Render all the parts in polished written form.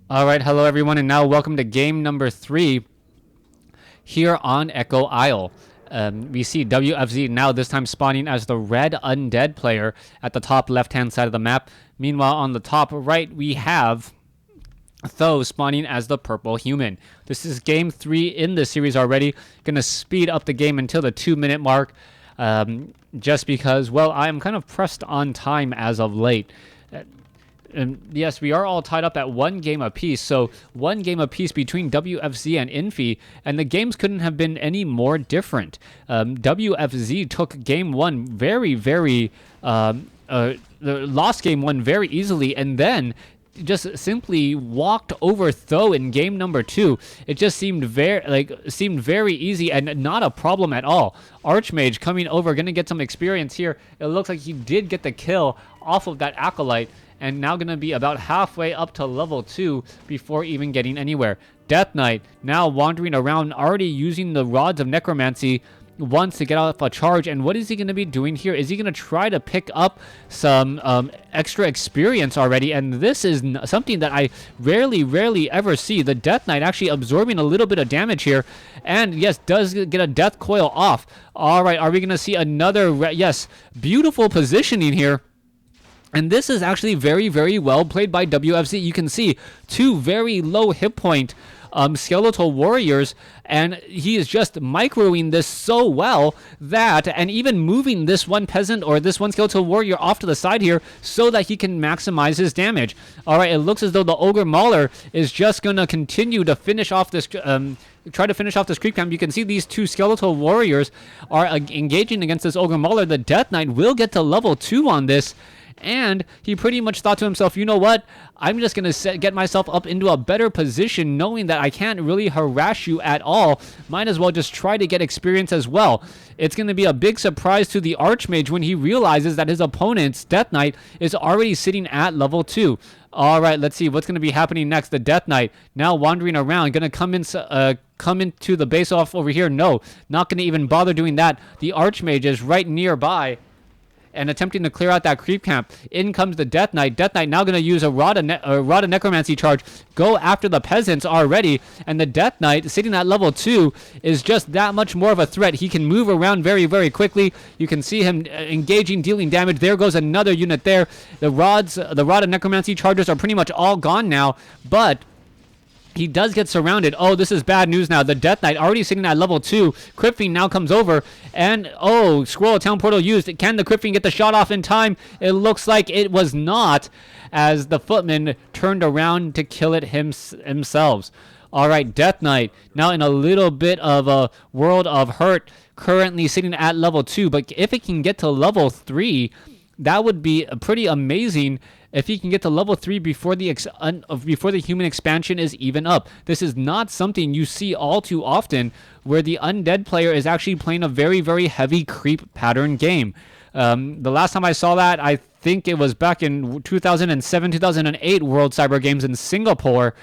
All right, hello everyone, and now welcome to game number 3 here on Echo Isle. We see WFZ now this time spawning as the red Undead player at the top left-hand side of the map. Meanwhile, on the top right, we have Th000 spawning as the purple human. This is game 3 in the series already. Gonna speed up the game until the 2-minute mark, just because, well, I am kind of pressed on time as of late. And yes, we are all tied up at 1 game apiece. So 1 game apiece between WFZ and Infi, and the games couldn't have been any more different. WFZ took game 1 lost game 1 very easily, and then just simply walked over Th000 in game number 2. It just seemed very easy and not a problem at all. Archmage coming over, gonna get some experience here. It looks like he did get the kill off of that Acolyte, and now going to be about halfway up to level 2 before even getting anywhere. Death Knight now wandering around, already using the Rods of Necromancy once to get off a charge. And what is he going to be doing here? Is he going to try to pick up some extra experience already? And this is something that I rarely ever see. The Death Knight actually absorbing a little bit of damage here, and yes, does get a death coil off. All right, are we going to see another? Yes, beautiful positioning here. And this is actually very well played by WFZ. You can see 2 very low hit point skeletal warriors, and he is just microing this so well that, and even moving this one peasant or this one skeletal warrior off to the side here so that he can maximize his damage. All right, it looks as though the Ogre Mauler is just going to continue to finish off this try to finish off this creep camp. You can see these 2 skeletal warriors are engaging against this Ogre Mauler. The Death Knight will get to level 2 on this. And he pretty much thought to himself, you know what? I'm just going to get myself up into a better position, knowing that I can't really harass you at all. Might as well just try to get experience as well. It's going to be a big surprise to the Archmage when he realizes that his opponent's Death Knight is already sitting at level 2. All right, let's see what's going to be happening next. The Death Knight now wandering around, going to come into the base off over here. No, not going to even bother doing that. The Archmage is right nearby and attempting to clear out that creep camp. In comes the Death Knight. Death Knight now going to use a Rod of Necromancy charge, go after the peasants already, and the Death Knight, sitting at level 2, is just that much more of a threat. He can move around very quickly. You can see him engaging, dealing damage. There goes another unit there. The Rod of Necromancy charges are pretty much all gone now, but he does get surrounded. Oh, this is bad news now. The Death Knight already sitting at level 2. Crypt Fiend now comes over. And, oh, Scroll of Town Portal used. Can the Crypt Fiend get the shot off in time? It looks like it was not, as the Footman turned around to kill it themselves. All right, Death Knight now in a little bit of a world of hurt, currently sitting at level 2. But if it can get to level 3, that would be pretty amazing if he can get to level 3 before the human expansion is even up. This is not something you see all too often, where the Undead player is actually playing a very heavy creep pattern game. The last time I saw that, I think it was back in 2007, 2008 World Cyber Games in Singapore.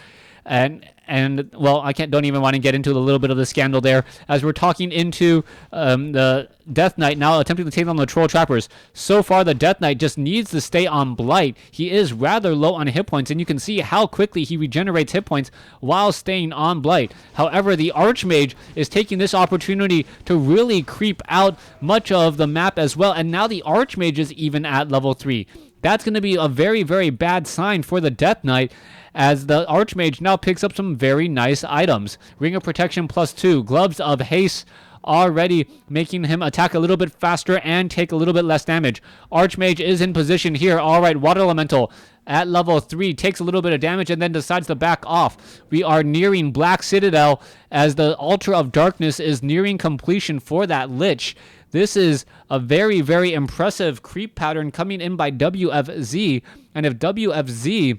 And well, don't even want to get into a little bit of the scandal there, as we're talking into the Death Knight now attempting to take on the Troll Trappers. So far, the Death Knight just needs to stay on Blight. He is rather low on hit points, and you can see how quickly he regenerates hit points while staying on Blight. However, the Archmage is taking this opportunity to really creep out much of the map as well, and now the Archmage is even at level 3. That's going to be a very bad sign for the Death Knight, as the Archmage now picks up some very nice items. Ring of Protection +2, Gloves of Haste, already making him attack a little bit faster and take a little bit less damage. Archmage is in position here. All right, Water Elemental at level 3 takes a little bit of damage and then decides to back off. We are nearing Black Citadel, as the Altar of Darkness is nearing completion for that Lich. This is a very impressive creep pattern coming in by WFZ, and if WFZ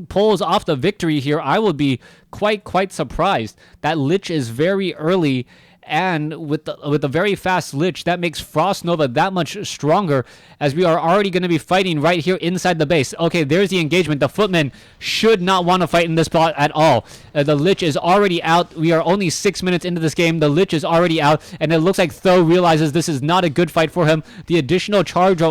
pulls off the victory here, I will be quite surprised. That Lich is very early, and with the very fast Lich, that makes Frost Nova that much stronger, as we are already going to be fighting right here inside the base. Okay, there's the engagement. The Footmen should not want to fight in this spot at all. The Lich is already out. We are only 6 minutes into this game. The Lich is already out, and it looks like Th000 realizes this is not a good fight for him. The additional charge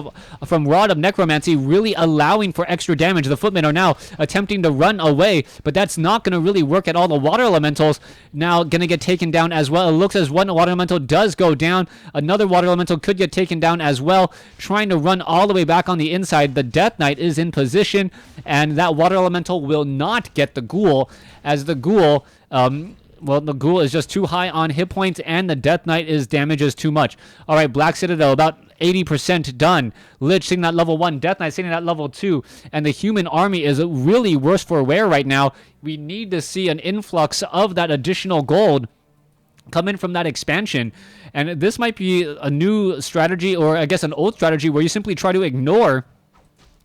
from Rod of Necromancy really allowing for extra damage. The Footmen are now attempting to run away, but that's not going to really work at all. The Water Elementals now going to get taken down as well. It looks as one Water Elemental does go down. Another Water Elemental could get taken down as well, trying to run all the way back on the inside. The Death Knight is in position, and that Water Elemental will not get the Ghoul, as the Ghoul, well, the Ghoul is just too high on hit points, and the Death Knight is damages too much. All right, Black Citadel about 80% done. Lich sitting at level 1, Death Knight sitting at level 2, and the human army is really worse for wear right now. We need to see an influx of that additional gold come in from that expansion, and this might be a new strategy, or I guess an old strategy, where you simply try to ignore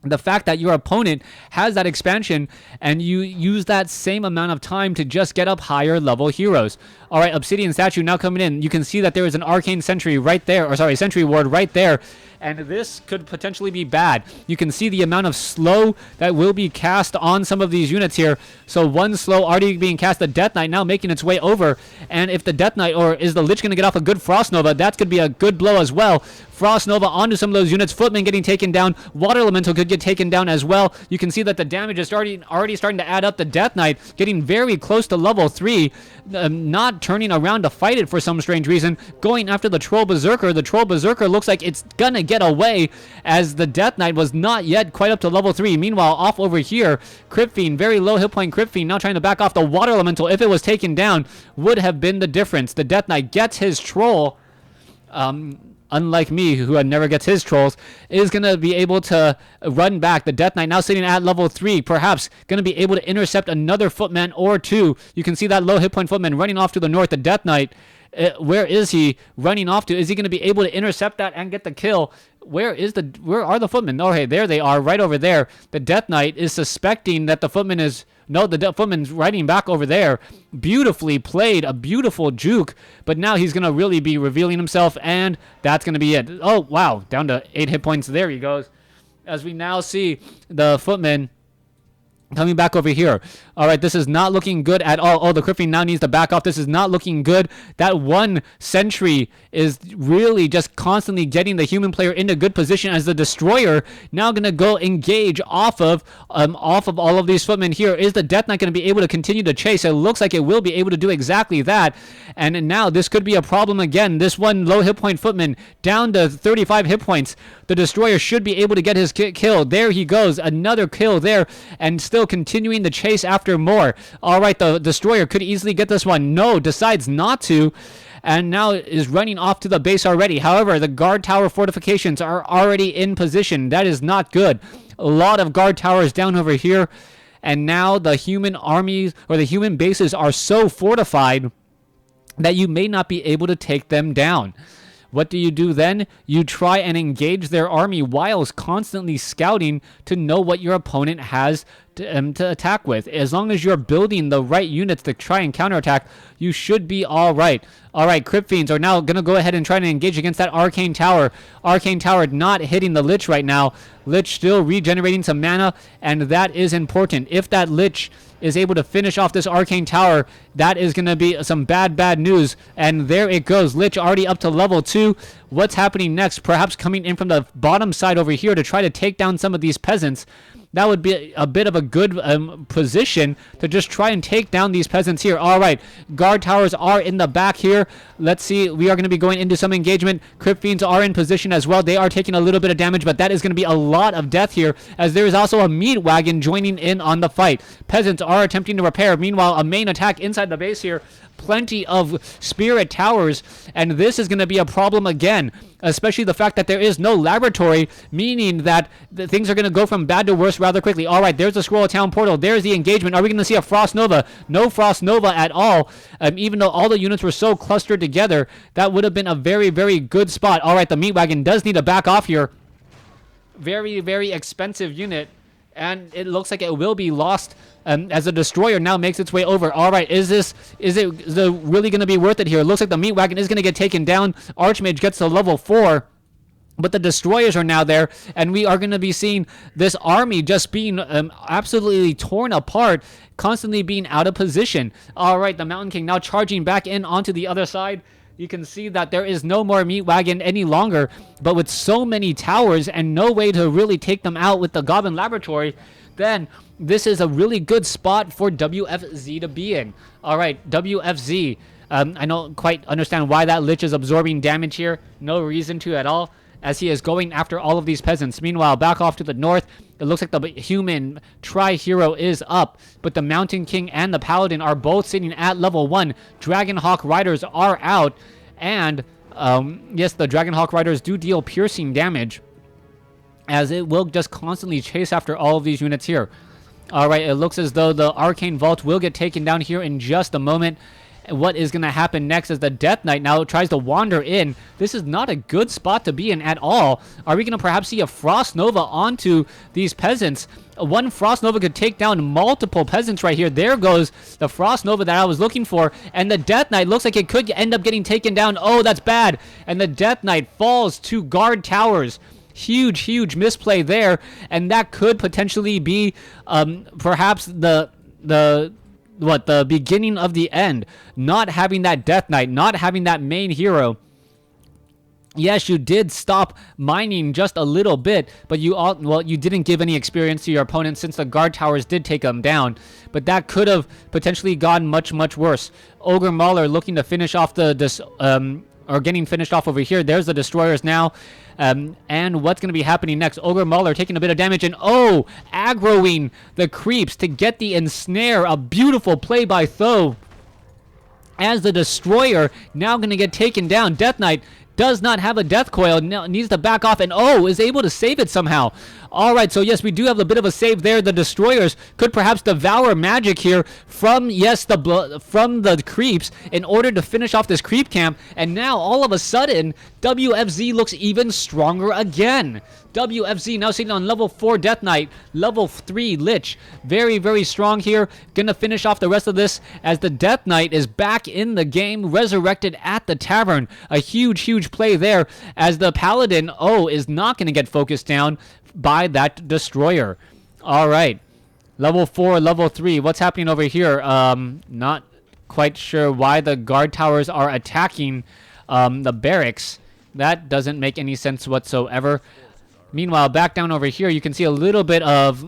the fact that your opponent has that expansion, and you use that same amount of time to just get up higher level heroes. All right, Obsidian Statue now coming in. You can see that there is an Arcane Sentry right there, or sorry, Sentry Ward right there, and this could potentially be bad. You can see the amount of slow that will be cast on some of these units here. So one slow already being cast, the Death Knight now making its way over, and if the Death Knight, or is the Lich going to get off a good Frost Nova, that's going to be a good blow as well. Frost Nova onto some of those units. Footmen getting taken down. Water Elemental could get taken down as well. You can see that the damage is already starting to add up. The Death Knight getting very close to level 3, not turning around to fight it for some strange reason, going after the Troll Berserker. The Troll Berserker looks like it's gonna get away, as the Death Knight was not yet quite up to level 3. Meanwhile, off over here, Crypt Fiend, very low hit point Crypt Fiend, now trying to back off. The Water Elemental, if it was taken down, would have been the difference. The Death Knight gets his Troll, unlike me, who never gets his trolls, is going to be able to run back. The Death Knight now sitting at level 3, perhaps going to be able to intercept another Footman or two. You can see that low hit point Footman running off to the north. The Death Knight, where is he running off to? Is he going to be able to intercept that and get the kill? Where are the Footmen? Okay, there they are, right over there. The Death Knight is suspecting that the Footman is... No, the Footman's riding back over there. Beautifully played, a beautiful juke, but now he's going to really be revealing himself, and that's going to be it. Oh, wow, down to 8 hit points. There he goes. As we now see the Footman coming back over here. All right, this is not looking good at all. Oh, the Crypt Fiend now needs to back off. This is not looking good. That one sentry is really just constantly getting the human player into good position, as the Destroyer now going to go engage off of all of these Footmen here. Is the Death Knight going to be able to continue to chase? It looks like it will be able to do exactly that. And now this could be a problem again. This one low hit point Footman down to 35 hit points. The Destroyer should be able to get his kill. There he goes. Another kill there, and still continuing the chase after more. All right, the Destroyer could easily get this one. No, decides not to, and now is running off to the base already. However, the guard tower fortifications are already in position. That is not good. A lot of guard towers down over here, and now the human armies, or the human bases, are so fortified that you may not be able to take them down. What do you do then? You try and engage their army while constantly scouting to know what your opponent has to attack with. As long as you're building the right units to try and counterattack, you should be all right. All right, Crypt Fiends are now going to go ahead and try to engage against that Arcane Tower. Arcane Tower not hitting the Lich right now. Lich still regenerating some mana, and that is important. If that Lich is able to finish off this Arcane Tower, that is going to be some bad news. And there it goes. Lich already up to level 2. What's happening next? Perhaps coming in from the bottom side over here to try to take down some of these peasants. That would be a bit of a good position to just try and take down these peasants here. All right, guard towers are in the back here. Let's see. We are going to be going into some engagement. Crypt Fiends are in position as well. They are taking a little bit of damage, but that is going to be a lot of death here, as there is also a meat wagon joining in on the fight. Peasants are attempting to repair. Meanwhile, a main attack inside the base here. Plenty of spirit towers, and this is going to be a problem again, especially the fact that there is no laboratory, meaning that things are going to go from bad to worse rather quickly. All right, there's the Scroll of Town portal. There's the engagement. Are we going to see a Frost Nova? No Frost Nova at all. Even though all the units were so clustered together, that would have been a very good spot. All right, the meat wagon does need to back off here. Very expensive unit. and it looks like it will be lost as the destroyer now makes its way over. All right, is it really going to be worth it here? It looks like the meat wagon is going to get taken down. Archmage gets to level 4. But the destroyers are now there, and we are going to be seeing this army just being absolutely torn apart, constantly being out of position. All right, the Mountain King now charging back in onto the other side. You can see that there is no more meat wagon any longer, but with so many towers and no way to really take them out with the Goblin Laboratory, then this is a really good spot for WFZ to be in. All right, WFZ. I don't quite understand why that Lich is absorbing damage here. No reason to at all, as he is going after all of these peasants. Meanwhile, back off to the north, it looks like the human tri-hero is up, but the Mountain King and the Paladin are both sitting at level 1. Dragonhawk Riders are out, and yes, the Dragonhawk Riders do deal piercing damage, as it will just constantly chase after all of these units here. Alright, it looks as though the Arcane Vault will get taken down here in just a moment. What is going to happen next is the Death Knight now tries to wander in. This is not a good spot to be in at all. Are we going to perhaps see a Frost Nova onto these peasants? One Frost Nova could take down multiple peasants right here. There goes the Frost Nova that I was looking for. And the Death Knight looks like it could end up getting taken down. Oh, that's bad. And the Death Knight falls to guard towers. Huge misplay there. And that could potentially be perhaps the beginning of the end. Not having that Death Knight, not having that main hero. Yes, you did stop mining just a little bit, but you didn't give any experience to your opponent since the guard towers did take them down. But that could have potentially gone much worse. Ogre Mauler looking to finish off or getting finished off over here. There's the destroyers now. And what's going to be happening next? Ogre Mauler taking a bit of damage and aggroing the creeps to get the ensnare. A beautiful play by Th000. As the destroyer now going to get taken down. Death Knight does not have a death coil, needs to back off, and is able to save it somehow. All right, so yes, we do have a bit of a save there. The destroyers could perhaps devour magic here from the creeps in order to finish off this creep camp. And now all of a sudden, WFZ looks even stronger again. WFZ now sitting on level 4 Death Knight, level 3 Lich. Very strong here. Gonna finish off the rest of this as the Death Knight is back in the game, resurrected at the tavern. A huge play there as the Paladin, is not gonna get focused down by that destroyer. All right, level 4, level 3. What's happening over here? Not quite sure why the guard towers are attacking the barracks. That doesn't make any sense whatsoever. Meanwhile, back down over here, you can see a little bit of,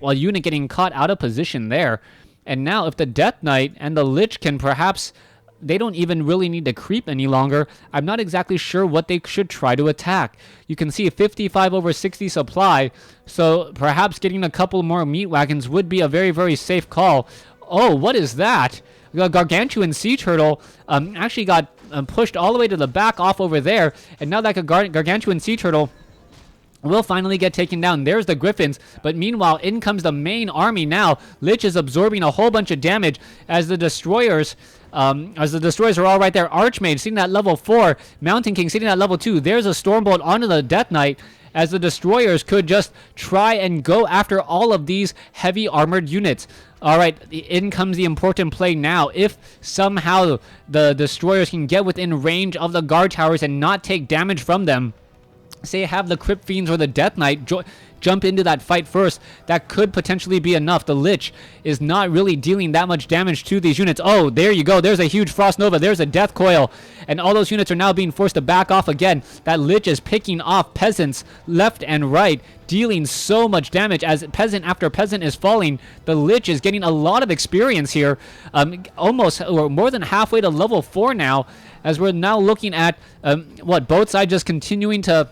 a unit getting caught out of position there. And now if the Death Knight and the Lich can perhaps, they don't even really need to creep any longer. I'm not exactly sure what they should try to attack. You can see a 55/60 supply, so perhaps getting a couple more meat wagons would be a very safe call. Oh, what is that? The Gargantuan Sea Turtle actually got pushed all the way to the back off over there, and now that Gargantuan Sea Turtle will finally get taken down. There's the Griffins, but meanwhile, in comes the main army now. Lich is absorbing a whole bunch of damage as the destroyers are all right there. Archmage sitting at level 4, Mountain King sitting at level 2. There's a Stormbolt onto the Death Knight, as the destroyers could just try and go after all of these heavy armored units. All right, in comes the important play now. If somehow the destroyers can get within range of the guard towers and not take damage from them, say have the Crypt Fiends or the Death Knight jump into that fight first, that could potentially be enough. The Lich is not really dealing that much damage to these units. Oh, there you go. There's a huge Frost Nova. There's a Death Coil. And all those units are now being forced to back off again. That Lich is picking off peasants left and right, dealing so much damage as peasant after peasant is falling. The Lich is getting a lot of experience here, almost or more than halfway to level 4 now, as we're now looking at both sides just continuing to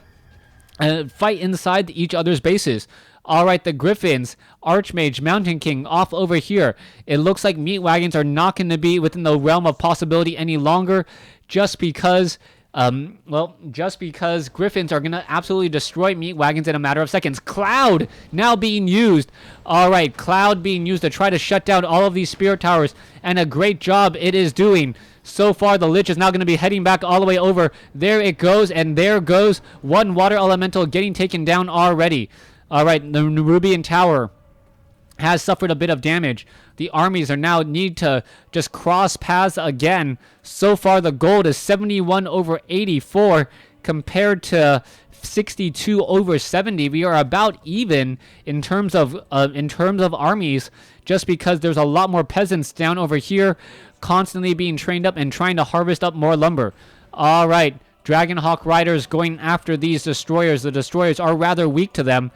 fight inside each other's bases. All right, the Griffins, Archmage, Mountain King off over here. It looks like meat wagons are not going to be within the realm of possibility any longer, just because Griffins are going to absolutely destroy meat wagons in a matter of seconds. Cloud now being used. All right, Cloud being used to try to shut down all of these spirit towers, and a great job it is doing. So far, the Lich is now going to be heading back all the way over. There it goes, and there goes one water elemental getting taken down already. All right, the Nerubian Tower has suffered a bit of damage. The armies are now need to just cross paths again. So far, the gold is 71 over 84 compared to 62 over 70. We are about even in terms of armies, just because there's a lot more peasants down over here, constantly being trained up and trying to harvest up more lumber. All right, Dragonhawk Riders going after these destroyers. The destroyers are rather weak to them,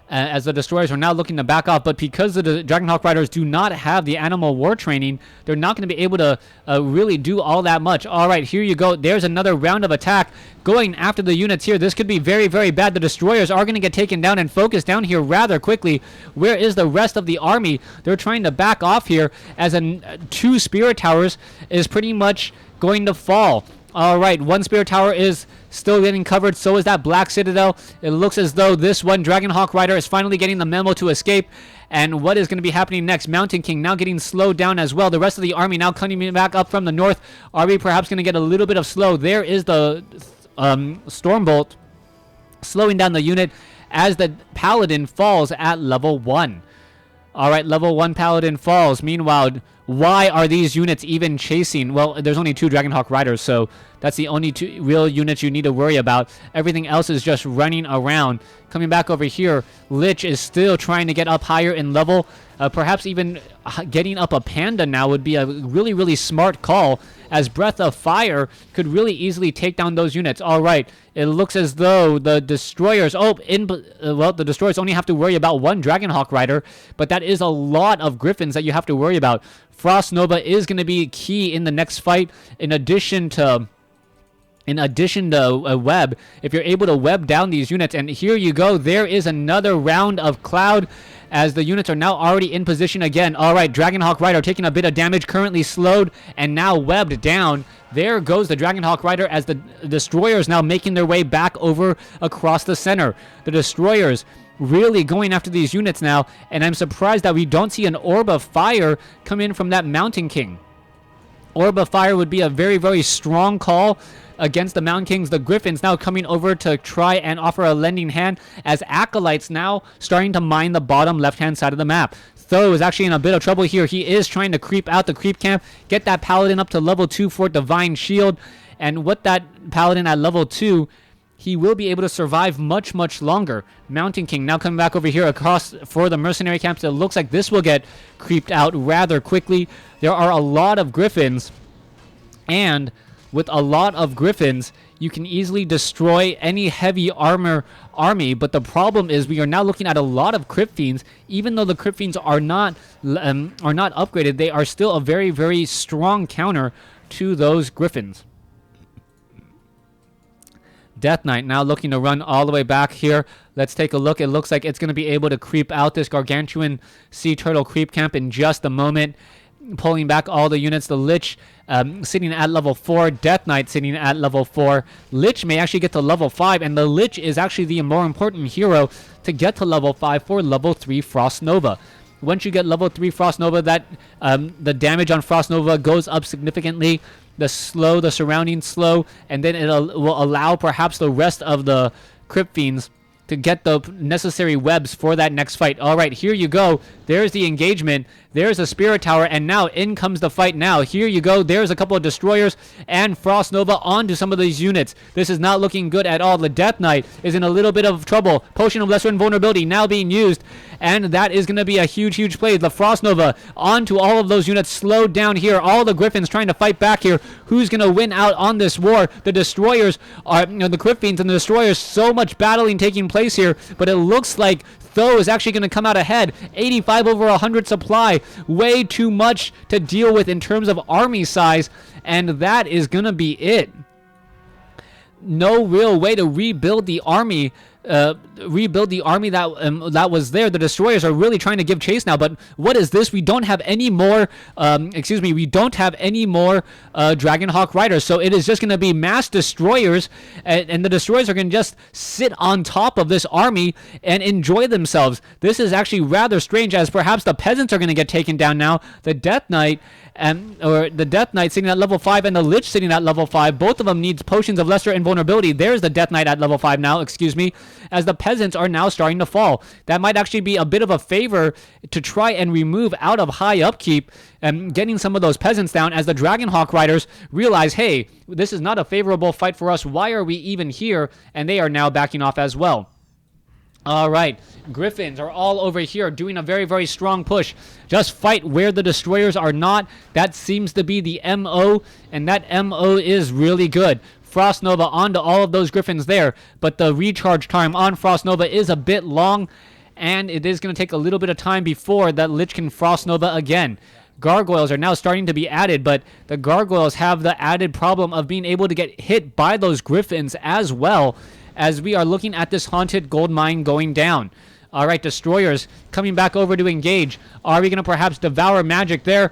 as the destroyers are now looking to back off. But because the Dragonhawk Riders do not have the animal war training, they're not going to be able to really do all that much. All right, here you go. There's another round of attack going after the units here. This could be very, very bad. The destroyers are going to get taken down and focused down here rather quickly. Where is the rest of the army? They're trying to back off here, as 2 spirit towers is pretty much going to fall. All right, 1 spirit tower is still getting covered. So is that Black Citadel. It looks as though this one Dragonhawk Rider is finally getting the memo to escape. And what is going to be happening next? Mountain King now getting slowed down as well. The rest of the army now coming back up from the north. Are we perhaps going to get a little bit of slow? There is the Stormbolt slowing down the unit as the Paladin falls at level 1. All right, level 1 Paladin falls. Meanwhile, why are these units even chasing? Well, there's only 2 Dragonhawk Riders, so that's the only 2 real units you need to worry about. Everything else is just running around. Coming back over here, Lich is still trying to get up higher in level. Perhaps even getting up a Panda now would be a really, really smart call, as Breath of Fire could really easily take down those units. All right, it looks as though the destroyers... the destroyers only have to worry about 1 Dragonhawk Rider, but that is a lot of Griffins that you have to worry about. Frost Nova is going to be key in the next fight, in addition to a web. If you're able to web down these units, and here you go, there is another round of Cloud, as the units are now already in position again. All right, Dragonhawk Rider taking a bit of damage, currently slowed and now webbed down. There goes the Dragonhawk Rider, as the destroyers now making their way back over across the center. The destroyers really going after these units now, and I'm surprised that we don't see an Orb of Fire come in from that Mountain King. Orb of Fire would be a very, very strong call against the Mountain Kings. The Griffins now coming over to try and offer a lending hand, as Acolytes now starting to mine the bottom left-hand side of the map. Th000 is actually in a bit of trouble here. He is trying to creep out the creep camp, get that Paladin up to level 2 for Divine Shield, and with that Paladin at level 2, he will be able to survive much, much longer. Mountain King now coming back over here across for the mercenary camps. It looks like this will get creeped out rather quickly. There are a lot of Griffins, and with a lot of Griffins, you can easily destroy any heavy armor army. But the problem is, we are now looking at a lot of Crypt Fiends. Even though the Crypt Fiends are not upgraded, they are still a very, very strong counter to those Griffins. Death Knight now looking to run all the way back here. Let's take a look. It looks like it's going to be able to creep out this Gargantuan Sea Turtle creep camp in just a moment, pulling back all the units. The Lich sitting at level 4. Death Knight sitting at level 4. Lich may actually get to level 5, and the Lich is actually the more important hero to get to level 5 for level 3 Frost Nova. Once you get level 3 Frost Nova, that the damage on Frost Nova goes up significantly. The surrounding slow, and then it will allow perhaps the rest of the Crypt Fiends to get the necessary webs for that next fight. All right, here you go. There's the engagement. There's a Spirit Tower, and now in comes the fight now. Here you go. There's a couple of Destroyers and Frost Nova onto some of these units. This is not looking good at all. The Death Knight is in a little bit of trouble. Potion of Lesser Invulnerability now being used, and that is going to be a huge, huge play. The Frost Nova onto all of those units, slowed down here. All the Griffins trying to fight back here. Who's going to win out on this war? The Destroyers are, the Crypt Fiends and the Destroyers, so much battling taking place here, but it looks like Th000 is actually going to come out ahead. 85 over 100 supply. Way too much to deal with in terms of army size, and that is going to be it. No real way to rebuild the army. That was there. The Destroyers are really trying to give chase now, but what is this? We don't have any more we don't have any more Dragonhawk Riders, so it is just going to be mass Destroyers, and the Destroyers are going to just sit on top of this army and enjoy themselves. This is actually rather strange, as perhaps the peasants are going to get taken down now. The Death Knight sitting at level 5 and the Lich sitting at level 5. Both of them needs potions of lesser invulnerability. There's the Death Knight at level 5 now, excuse me. as the peasants are now starting to fall. That might actually be a bit of a favor to try and remove out of high upkeep and getting some of those peasants down, as the Dragonhawk Riders realize, hey, this is not a favorable fight for us. Why are we even here? And they are now backing off as well. All right, Griffins are all over here doing a very, very strong push. Just fight where the destroyers are not. That seems to be the MO, and that MO is really good. Frost Nova onto all of those Griffins there, but the recharge time on Frost Nova is a bit long, and it is going to take a little bit of time before that Lich can Frost Nova again. Gargoyles are now starting to be added, but the Gargoyles have the added problem of being able to get hit by those Griffins as well, as we are looking at this Haunted Gold Mine going down. All right, Destroyers coming back over to engage. Are we going to perhaps devour magic there?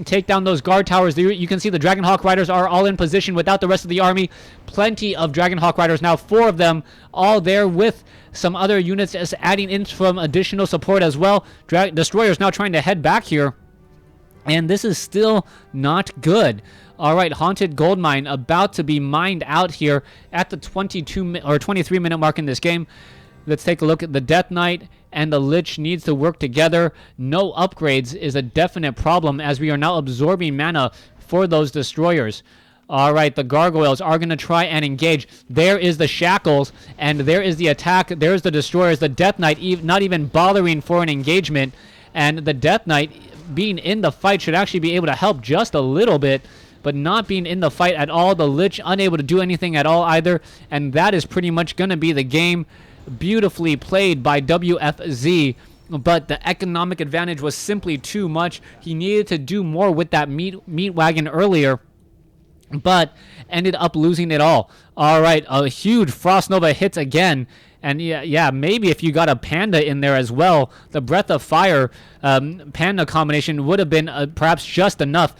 Take down those guard towers. You can see the Dragonhawk Riders are all in position without the rest of the army. Plenty of Dragonhawk Riders now, 4 of them, all there with some other units as adding in from additional support as well. Destroyers now trying to head back here, and this is still not good. All right, Haunted Gold Mine about to be mined out here at the 23-minute mark in this game. Let's take a look at the Death Knight and the Lich needs to work together. No upgrades is a definite problem, as we are now absorbing mana for those destroyers. All right, the Gargoyles are going to try and engage. There is the Shackles, and there is the attack. There's the destroyers. The Death Knight not even bothering for an engagement, and the Death Knight being in the fight should actually be able to help just a little bit, but not being in the fight at all. The Lich unable to do anything at all either, and that is pretty much going to be the game. Beautifully played by WFZ, but the economic advantage was simply too much. He needed to do more with that meat wagon earlier, but ended up losing it all. All right, a huge Frost Nova hits again. And yeah, maybe if you got a Panda in there as well, the Breath of Fire Panda combination would have been perhaps just enough.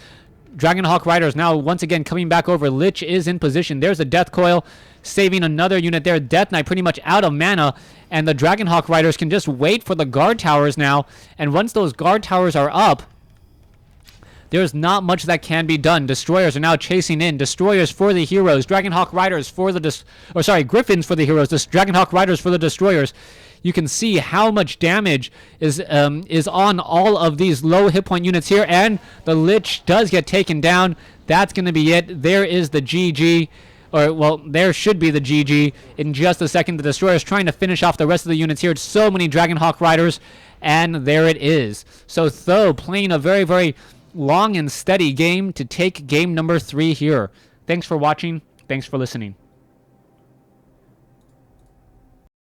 Dragonhawk Riders now once again coming back over. Lich is in position. There's a Death Coil, saving another unit there. Death Knight pretty much out of mana, and the Dragonhawk Riders can just wait for the guard towers now. And once those guard towers are up, there's not much that can be done. Destroyers are now chasing in. Destroyers for the heroes. Dragonhawk Riders for the Griffins for the heroes. Dragonhawk Riders for the destroyers. You can see how much damage is on all of these low hit point units here, and the Lich does get taken down. That's going to be it. There is the GG. Or, well, there should be the GG in just a second. The Destroyers trying to finish off the rest of the units here. So many Dragonhawk Riders, and there it is. So Th000 playing a very, very long and steady game to take game number 3 here. Thanks for watching. Thanks for listening.